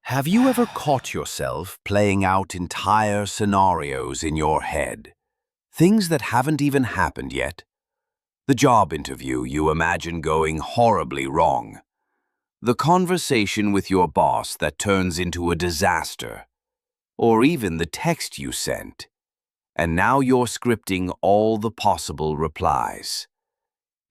Have you ever caught yourself playing out entire scenarios in your head? Things that haven't even happened yet? The job interview you imagine going horribly wrong. The conversation with your boss that turns into a disaster. Or even the text you sent. And now you're scripting all the possible replies.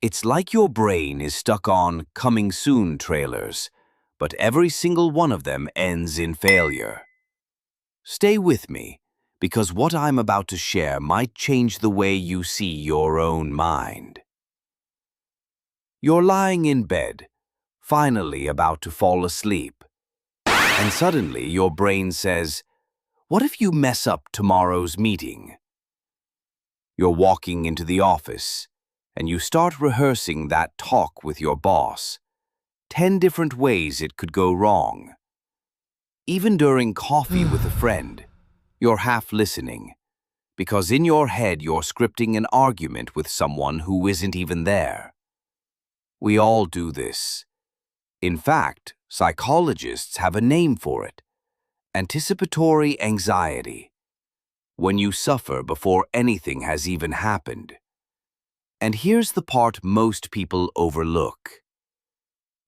It's like your brain is stuck on coming soon trailers, but every single one of them ends in failure. Stay with me, because what I'm about to share might change the way you see your own mind. You're lying in bed, finally about to fall asleep, and suddenly your brain says, "What if you mess up tomorrow's meeting?" You're walking into the office, and you start rehearsing that talk with your boss. 10 different ways it could go wrong. Even during coffee with a friend, you're half listening, because in your head you're scripting an argument with someone who isn't even there. We all do this. In fact, psychologists have a name for it: anticipatory anxiety. When you suffer before anything has even happened. And here's the part most people overlook.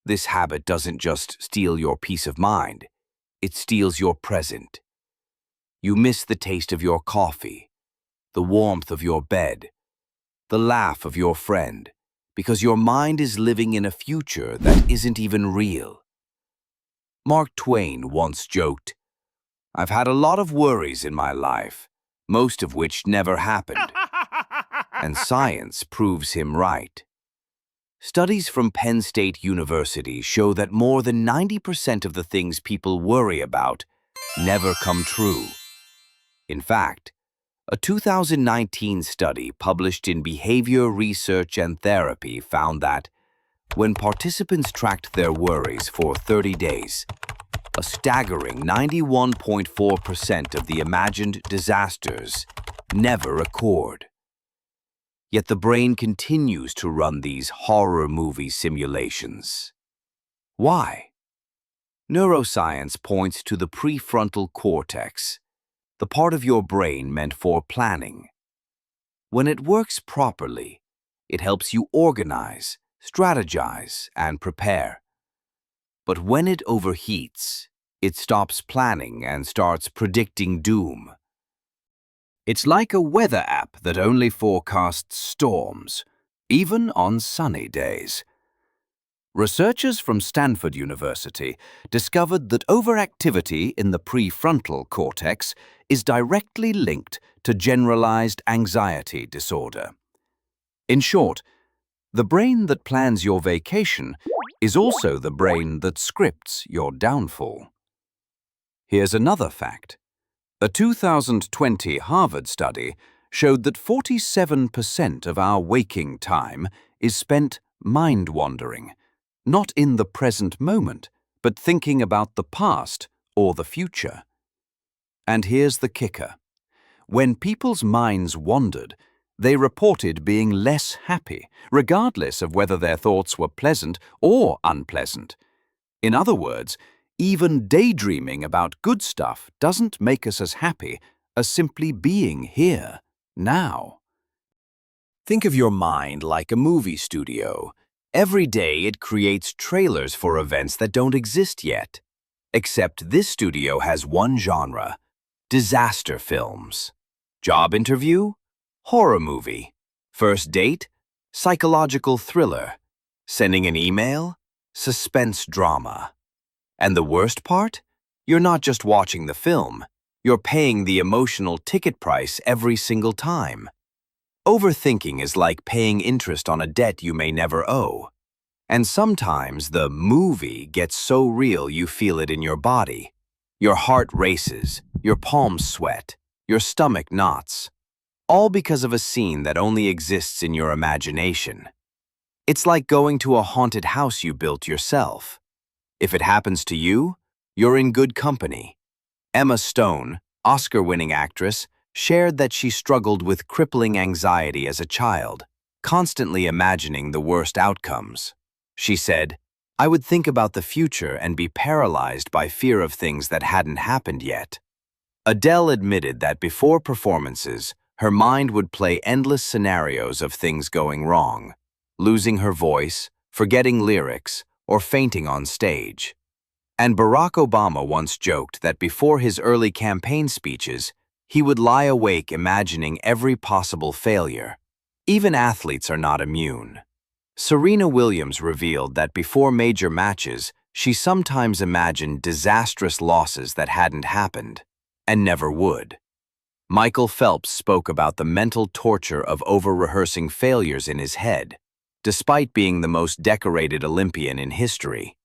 This habit doesn't just steal your peace of mind, it steals your present. You miss the taste of your coffee, the warmth of your bed, the laugh of your friend, because your mind is living in a future that isn't even real. Mark Twain once joked, "I've had a lot of worries in my life, most of which never happened." And science proves him right. Studies from Penn State University show that more than 90% of the things people worry about never come true. In fact, a 2019 study published in Behavior Research and Therapy found that when participants tracked their worries for 30 days, a staggering 91.4% of the imagined disasters never occurred. Yet the brain continues to run these horror movie simulations. Why? Neuroscience points to the prefrontal cortex, the part of your brain meant for planning. When it works properly, it helps you organize, strategize, and prepare. But when it overheats, it stops planning and starts predicting doom. It's like a weather app that only forecasts storms, even on sunny days. Researchers from Stanford University discovered that overactivity in the prefrontal cortex is directly linked to generalized anxiety disorder. In short, the brain that plans your vacation is also the brain that scripts your downfall. Here's another fact. A 2020 Harvard study showed that 47% of our waking time is spent mind-wandering, not in the present moment, but thinking about the past or the future. And here's the kicker. When people's minds wandered, they reported being less happy, regardless of whether their thoughts were pleasant or unpleasant. In other words, even daydreaming about good stuff doesn't make us as happy as simply being here, now. Think of your mind like a movie studio. Every day it creates trailers for events that don't exist yet. Except this studio has one genre: disaster films. Job interview? Horror movie. First date? Psychological thriller. Sending an email? Suspense drama. And the worst part? You're not just watching the film, you're paying the emotional ticket price every single time. Overthinking is like paying interest on a debt you may never owe. And sometimes the movie gets so real you feel it in your body. Your heart races, your palms sweat, your stomach knots. All because of a scene that only exists in your imagination. It's like going to a haunted house you built yourself. If it happens to you, you're in good company. Emma Stone, Oscar-winning actress, shared that she struggled with crippling anxiety as a child, constantly imagining the worst outcomes. She said, I would think about the future and be paralyzed by fear of things that hadn't happened yet. Adele admitted that before performances, her mind would play endless scenarios of things going wrong, losing her voice, forgetting lyrics, or fainting on stage. And Barack Obama once joked that before his early campaign speeches, he would lie awake imagining every possible failure. Even athletes are not immune. Serena Williams revealed that before major matches, she sometimes imagined disastrous losses that hadn't happened, and never would. Michael Phelps spoke about the mental torture of over-rehearsing failures in his head, despite being the most decorated Olympian in history.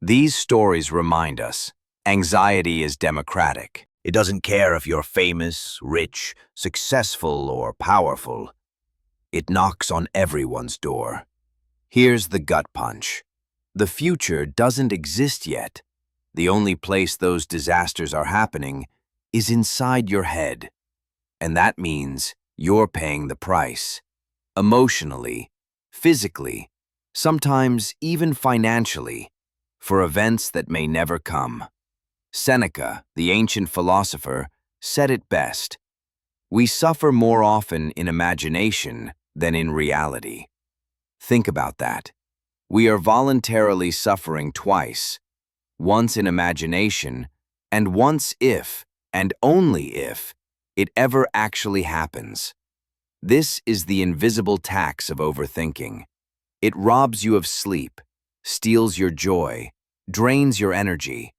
These stories remind us, anxiety is democratic. It doesn't care if you're famous, rich, successful, or powerful. It knocks on everyone's door. Here's the gut punch. The future doesn't exist yet. The only place those disasters are happening is inside your head. And that means you're paying the price. Emotionally, physically, sometimes even financially, for events that may never come. Seneca, the ancient philosopher, said it best. We suffer more often in imagination than in reality. Think about that. We are voluntarily suffering twice, once in imagination, and once if, and only if, it ever actually happens. This is the invisible tax of overthinking. It robs you of sleep, steals your joy, drains your energy.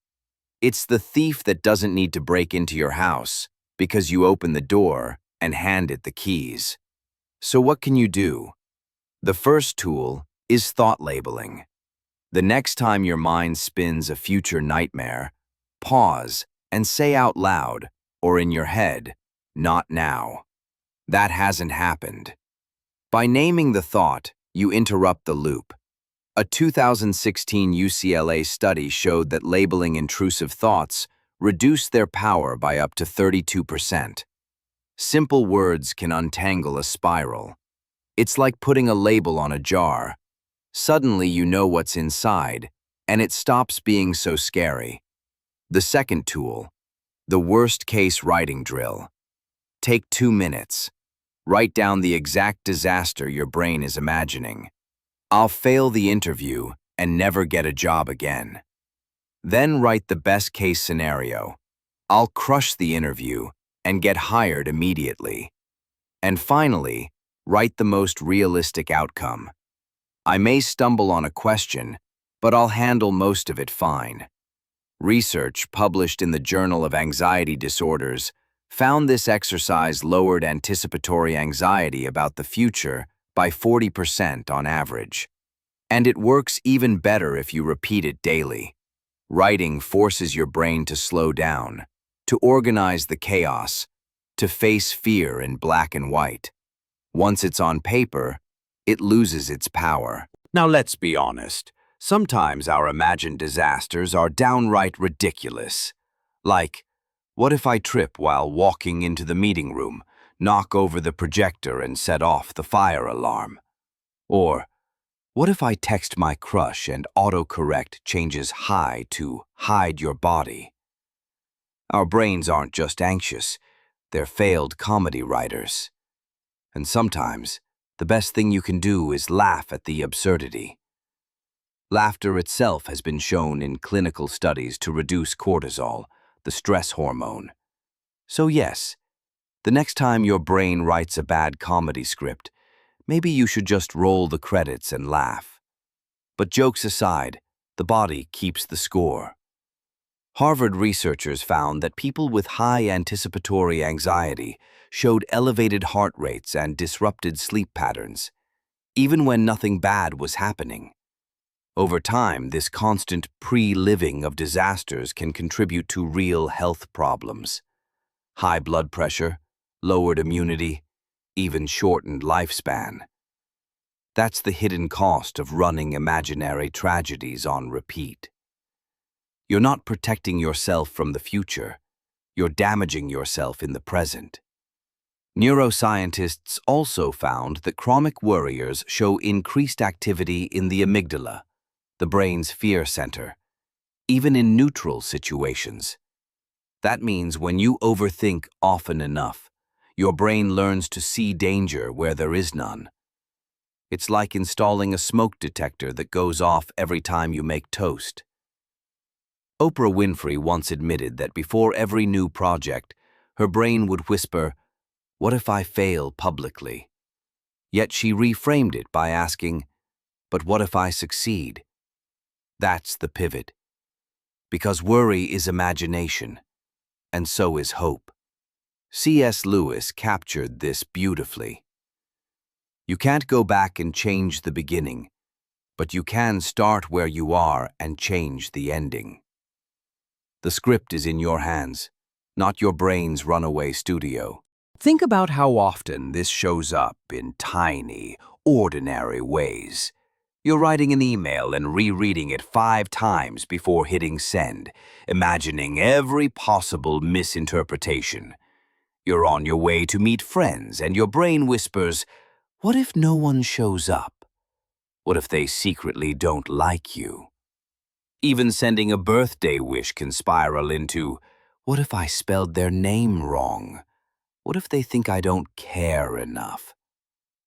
It's the thief that doesn't need to break into your house because you open the door and hand it the keys. So what can you do? The first tool is thought labeling. The next time your mind spins a future nightmare, pause and say out loud, or in your head, "Not now." That hasn't happened. By naming the thought, you interrupt the loop. A 2016 UCLA study showed that labeling intrusive thoughts reduced their power by up to 32%. Simple words can untangle a spiral. It's like putting a label on a jar. Suddenly you know what's inside, and it stops being so scary. The second tool, the worst-case writing drill. Take 2 minutes. Write down the exact disaster your brain is imagining. I'll fail the interview and never get a job again. Then write the best-case scenario. I'll crush the interview and get hired immediately. And finally, write the most realistic outcome. I may stumble on a question, but I'll handle most of it fine. Research published in the Journal of Anxiety Disorders found this exercise lowered anticipatory anxiety about the future by 40% on average. And it works even better if you repeat it daily. Writing forces your brain to slow down, to organize the chaos, to face fear in black and white. Once it's on paper, it loses its power. Now let's be honest. Sometimes our imagined disasters are downright ridiculous. Like, what if I trip while walking into the meeting room, knock over the projector and set off the fire alarm? Or, what if I text my crush and autocorrect changes hi to hide your body? Our brains aren't just anxious, they're failed comedy writers. And sometimes, the best thing you can do is laugh at the absurdity. Laughter itself has been shown in clinical studies to reduce cortisol, the stress hormone. So yes, the next time your brain writes a bad comedy script, maybe you should just roll the credits and laugh. But jokes aside, the body keeps the score. Harvard researchers found that people with high anticipatory anxiety showed elevated heart rates and disrupted sleep patterns, even when nothing bad was happening. Over time, this constant pre-living of disasters can contribute to real health problems. High blood pressure, lowered immunity, even shortened lifespan. That's the hidden cost of running imaginary tragedies on repeat. You're not protecting yourself from the future. You're damaging yourself in the present. Neuroscientists also found that chronic worriers show increased activity in the amygdala, the brain's fear center, even in neutral situations. That means when you overthink often enough, your brain learns to see danger where there is none. It's like installing a smoke detector that goes off every time you make toast. Oprah Winfrey once admitted that before every new project, her brain would whisper, "What if I fail publicly?" Yet she reframed it by asking, "But what if I succeed?" That's the pivot. Because worry is imagination, and so is hope. C.S. Lewis captured this beautifully. You can't go back and change the beginning, but you can start where you are and change the ending. The script is in your hands, not your brain's runaway studio. Think about how often this shows up in tiny, ordinary ways. You're writing an email and rereading it 5 times before hitting send, imagining every possible misinterpretation. You're on your way to meet friends and your brain whispers, "What if no one shows up? What if they secretly don't like you?" Even sending a birthday wish can spiral into, "What if I spelled their name wrong? What if they think I don't care enough?"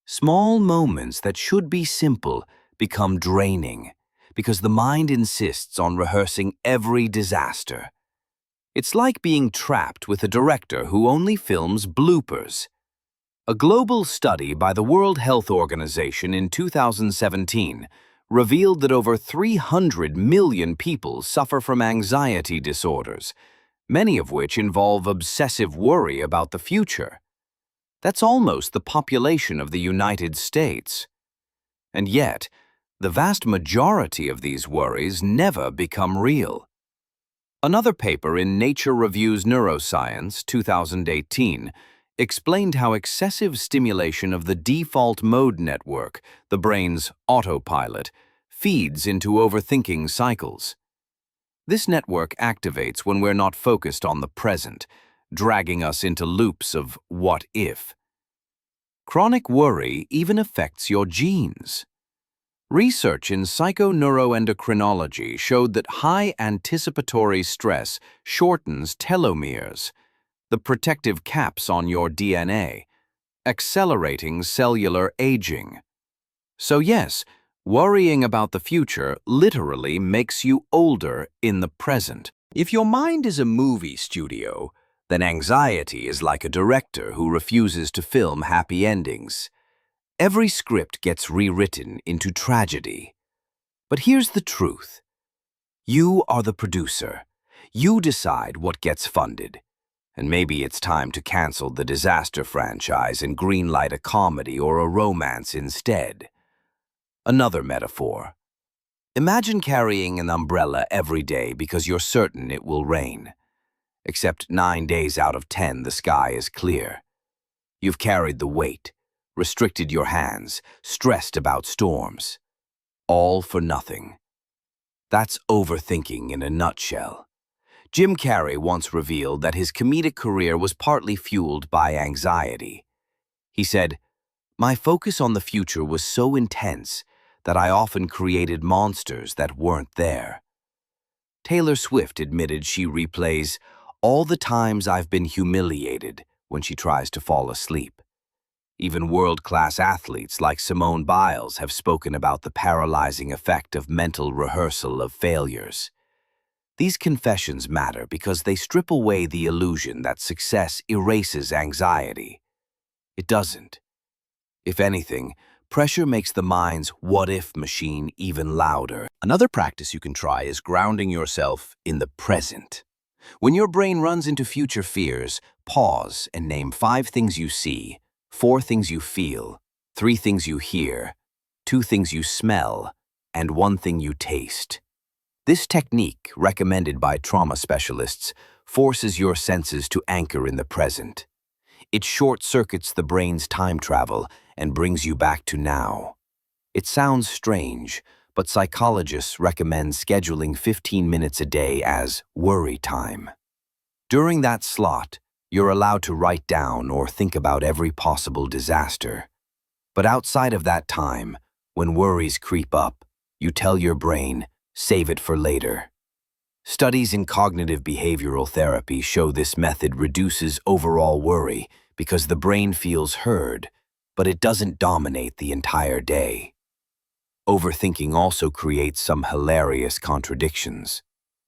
Small moments that should be simple become draining because the mind insists on rehearsing every disaster. It's like being trapped with a director who only films bloopers. A global study by the World Health Organization in 2017 revealed that over 300 million people suffer from anxiety disorders, many of which involve obsessive worry about the future. That's almost the population of the United States. And yet, the vast majority of these worries never become real. Another paper in Nature Reviews Neuroscience, 2018, explained how excessive stimulation of the default mode network, the brain's autopilot, feeds into overthinking cycles. This network activates when we're not focused on the present, dragging us into loops of what if. Chronic worry even affects your genes. Research in psychoneuroendocrinology showed that high anticipatory stress shortens telomeres, the protective caps on your DNA, accelerating cellular aging. So yes, worrying about the future literally makes you older in the present. If your mind is a movie studio, then anxiety is like a director who refuses to film happy endings. Every script gets rewritten into tragedy. But here's the truth. You are the producer. You decide what gets funded. And maybe it's time to cancel the disaster franchise and greenlight a comedy or a romance instead. Another metaphor. Imagine carrying an umbrella every day because you're certain it will rain. Except 9 days out of 10, the sky is clear. You've carried the weight, restricted your hands, stressed about storms. All for nothing. That's overthinking in a nutshell. Jim Carrey once revealed that his comedic career was partly fueled by anxiety. He said, "My focus on the future was so intense that I often created monsters that weren't there." Taylor Swift admitted she replays all the times I've been humiliated when she tries to fall asleep. Even world-class athletes like Simone Biles have spoken about the paralyzing effect of mental rehearsal of failures. These confessions matter because they strip away the illusion that success erases anxiety. It doesn't. If anything, pressure makes the mind's what-if machine even louder. Another practice you can try is grounding yourself in the present. When your brain runs into future fears, pause and name 5 things you see, 4 things you feel, 3 things you hear, 2 things you smell, and 1 thing you taste. This technique, recommended by trauma specialists, forces your senses to anchor in the present. It short-circuits the brain's time travel and brings you back to now. It sounds strange, but psychologists recommend scheduling 15 minutes a day as worry time. During that slot, you're allowed to write down or think about every possible disaster. But outside of that time, when worries creep up, You tell your brain, save it for later. Studies in cognitive behavioral therapy show this method reduces overall worry because the brain feels heard, but it doesn't dominate the entire day. Overthinking also creates some hilarious contradictions.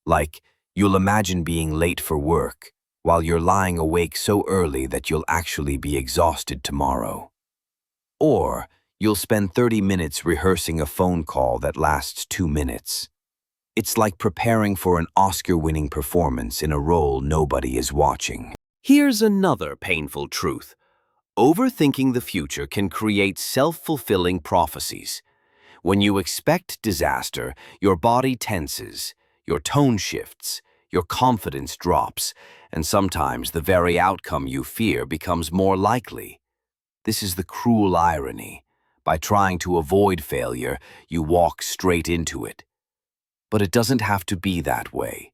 Like, you'll imagine being late for work, while you're lying awake so early that you'll actually be exhausted tomorrow. Or, you'll spend 30 minutes rehearsing a phone call that lasts 2 minutes. It's like preparing for an Oscar-winning performance in a role nobody is watching. Here's another painful truth. Overthinking the future can create self-fulfilling prophecies. When you expect disaster, your body tenses, your tone shifts, your confidence drops, and sometimes the very outcome you fear becomes more likely. This is the cruel irony. By trying to avoid failure, you walk straight into it. But it doesn't have to be that way.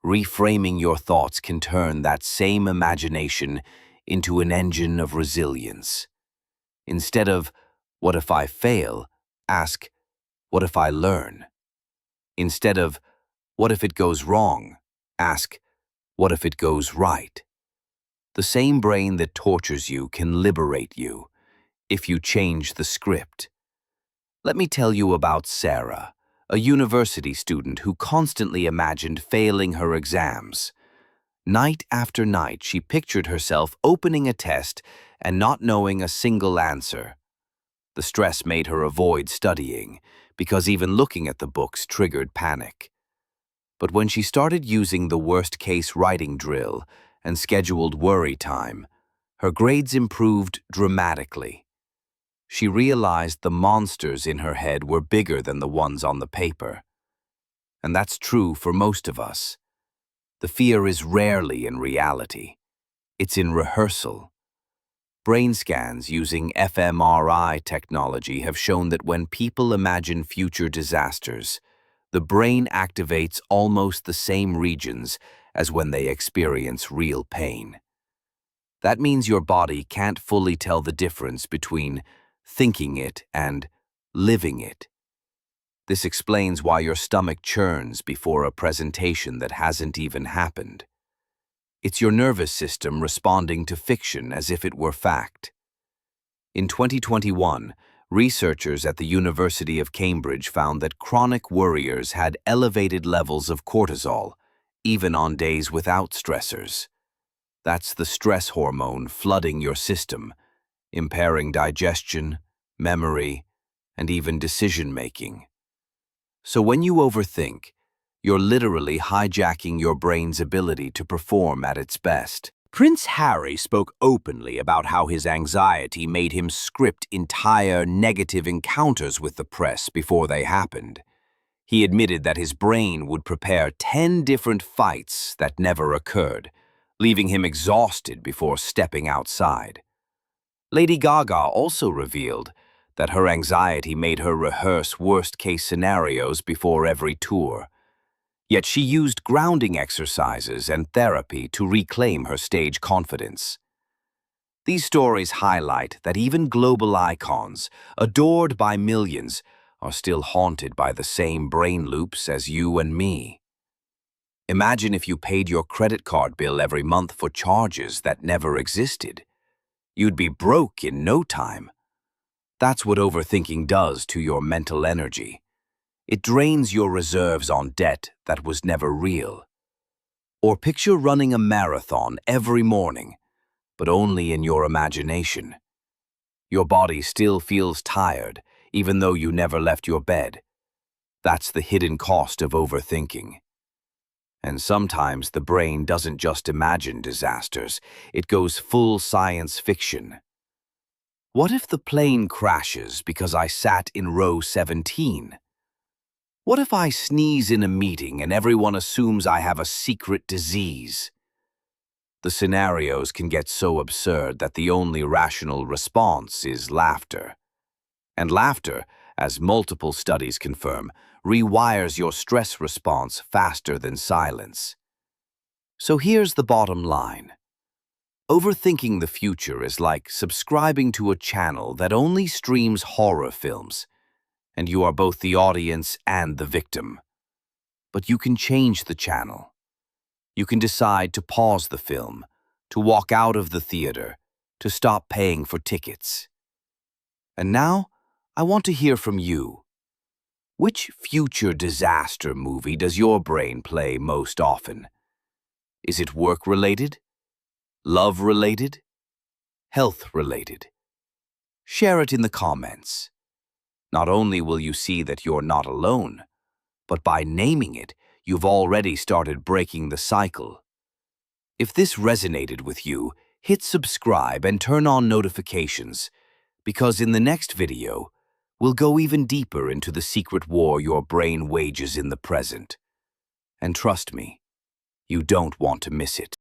Reframing your thoughts can turn that same imagination into an engine of resilience. Instead of, "What if I fail?" ask, "What if I learn?" Instead of, "What if it goes wrong?" ask, "What if it goes right?" The same brain that tortures you can liberate you if you change the script. Let me tell you about Sarah, a university student who constantly imagined failing her exams. Night after night, she pictured herself opening a test and not knowing a single answer. The stress made her avoid studying, because even looking at the books triggered panic. But when she started using the worst-case writing drill and scheduled worry time, her grades improved dramatically. She realized the monsters in her head were bigger than the ones on the paper. And that's true for most of us. The fear is rarely in reality. It's in rehearsal. Brain scans using fMRI technology have shown that when people imagine future disasters, the brain activates almost the same regions as when they experience real pain. That means your body can't fully tell the difference between thinking it and living it. This explains why your stomach churns before a presentation that hasn't even happened. It's your nervous system responding to fiction as if it were fact. In 2021, researchers at the University of Cambridge found that chronic worriers had elevated levels of cortisol, even on days without stressors. That's the stress hormone flooding your system, impairing digestion, memory, and even decision-making. So when you overthink, you're literally hijacking your brain's ability to perform at its best. Prince Harry spoke openly about how his anxiety made him script entire negative encounters with the press before they happened. He admitted that his brain would prepare 10 different fights that never occurred, leaving him exhausted before stepping outside. Lady Gaga also revealed that her anxiety made her rehearse worst-case scenarios before every tour. Yet she used grounding exercises and therapy to reclaim her stage confidence. These stories highlight that even global icons, adored by millions, are still haunted by the same brain loops as you and me. Imagine if you paid your credit card bill every month for charges that never existed. You'd be broke in no time. That's what overthinking does to your mental energy. It drains your reserves on debt that was never real. Or picture running a marathon every morning, but only in your imagination. Your body still feels tired, even though you never left your bed. That's the hidden cost of overthinking. And sometimes the brain doesn't just imagine disasters, it goes full science fiction. What if the plane crashes because I sat in row 17? What if I sneeze in a meeting and everyone assumes I have a secret disease? The scenarios can get so absurd that the only rational response is laughter. And laughter, as multiple studies confirm, rewires your stress response faster than silence. So here's the bottom line. Overthinking the future is like subscribing to a channel that only streams horror films, and you are both the audience and the victim. But you can change the channel. You can decide to pause the film, to walk out of the theater, to stop paying for tickets. And now, I want to hear from you. Which future disaster movie does your brain play most often? Is it work-related? Love-related? Health-related? Share it in the comments. Not only will you see that you're not alone, but by naming it, you've already started breaking the cycle. If this resonated with you, hit subscribe and turn on notifications, because in the next video, we'll go even deeper into the secret war your brain wages in the present. And trust me, you don't want to miss it.